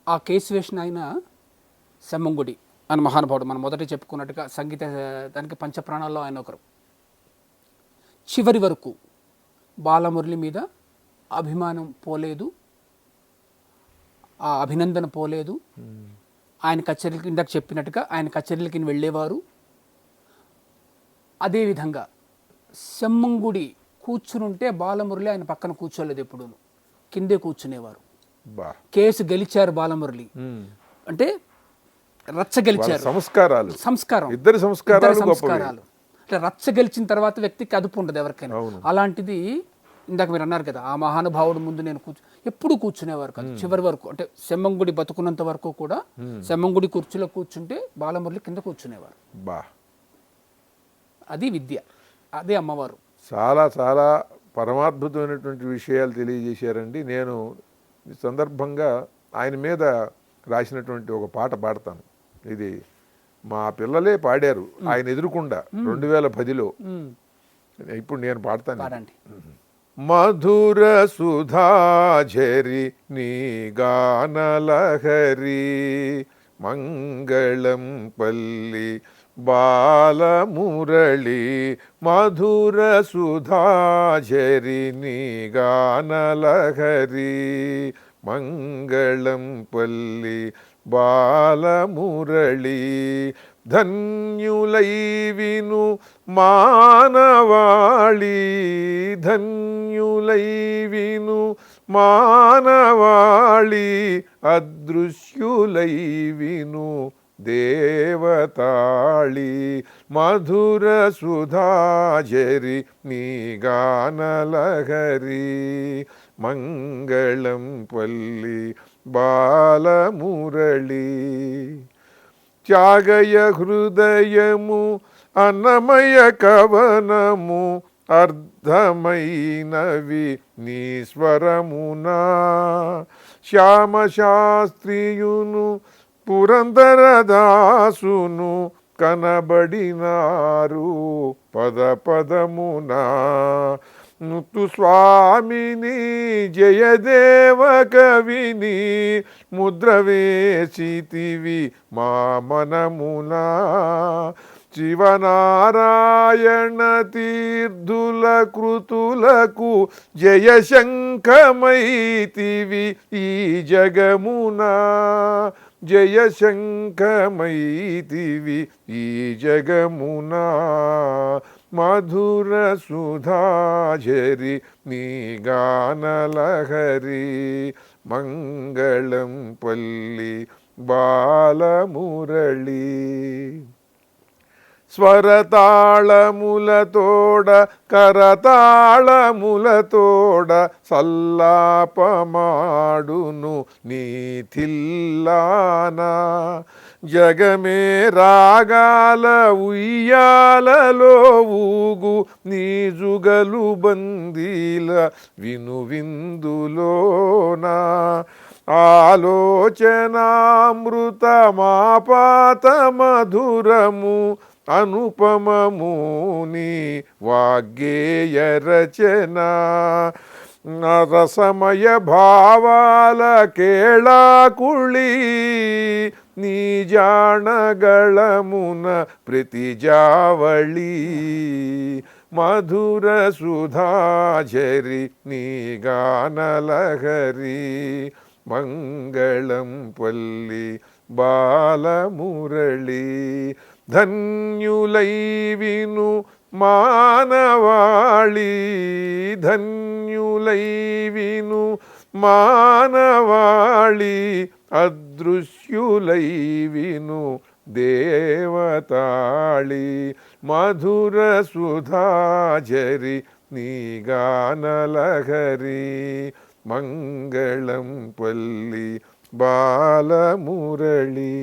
ఆ కేసు వేసిన ఆయన సెమ్మంగుడి అని మహానుభావుడు, మనం మొదట చెప్పుకున్నట్టుగా సంగీత దానికి పంచప్రాణాల్లో ఆయన ఒకరు. చివరి వరకు బాలమురళి మీద అభిమానం పోలేదు, ఆ అభినందన పోలేదు. ఆయన కచేరీలకి ఇందాక చెప్పినట్టుగా ఆయన కచేరీలకి వెళ్ళేవారు. అదేవిధంగా సెమ్మంగుడి కూర్చునుంటే బాలమురళి ఆయన పక్కన కూర్చోలేదు, ఎప్పుడు కిందే కూర్చునేవారు. కేసు గెలిచారు బాలమురళి అంటే రచ్చ గెలిచారు, సంస్కారం, ఇద్దరు సంస్కారాలు. అంటే రచ్చ గెలిచిన తర్వాత వ్యక్తికి అదుపు ఉండదు ఎవరికైనా. అలాంటిది ఇందాక మీరు అన్నారు కదా, ఆ మహానుభావుడు ముందు నేను ఎప్పుడు కూర్చునేవారు కాదు చివరి వరకు. అంటే సెమ్మంగుడి బతుకున్నంత వరకు కూడా సెమ్మంగుడి కుర్చీలో కూర్చుంటే బాలమురళి కింద కూర్చునేవారు. అది విద్య, అదే అమ్మవారు. చాలా చాలా పరమాద్భుతమైనటువంటి విషయాలు తెలియజేశారండి. నేను ఈ సందర్భంగా ఆయన మీద రాసినటువంటి ఒక పాట పాడతాను. ఇది మా పిల్లలే పాడారు ఆయన ఎదురుకుండా 2010లో. ఇప్పుడు నేను పాడతాను. మధుర సుధాఝరి నీ గానలహరి మంగళం పల్లి బాలమురళి. మధుర సుధాఝరి నీ గానలహరి మంగళం పల్లి బాలమురళి. ధన్యులై విను మానవాళి, ధన్యులై విను మానవాళి, అదృశ్యులై విను దేవతాళి. మధుర సుధాఝరి నీ గానలహరి మంగళం పల్లి బాలమురళి. త్యాగయ హృదయము అన్నమయ కవనము అర్ధమైనవి నీ స్వరమునా. శ్యామశాస్త్రియును పురందరదాసును కనబడినారు పద పదమునా. ముత్తు స్వామిని జయదేవ కవిని ముద్ర వేసితివి మా మనమునా. శివనారాయణ తీర్థుల కృతులకు జయశంఖమైతివి ఈ జగమునా. జయశంఖమైతివి ఈ జగమునా. మధుర సుధాఝరి నీ గానలహరి మంగళం పల్లి బాలమురళి. స్వరతాళములతోడ కరతాళములతోడ సల్లాపమాడును నీ తిల్లానా. జగమే రాగాల ఉయ్యాలలో ఊగు నీ జుగలు బందీల విను విందులోనా. ఆలోచనామృత మాపాత మధురము అనుపమము నీ వాగ్గేయ రచన. రసమయ భావాల కేళాకుళి నీ జాణగళమున ప్రతిజావళి. మధుర సుధాఝరి నీ గానలహరి మంగళం పల్లి బాలమురళి. ధన్యులై విను మానవాళి, ధన్యులై విను మానవాళి, అదృశ్యులై విను దేవతాళి. మధుర సుధాఝరి నీ గానలహరి మంగళం పల్లి బాలమురళి.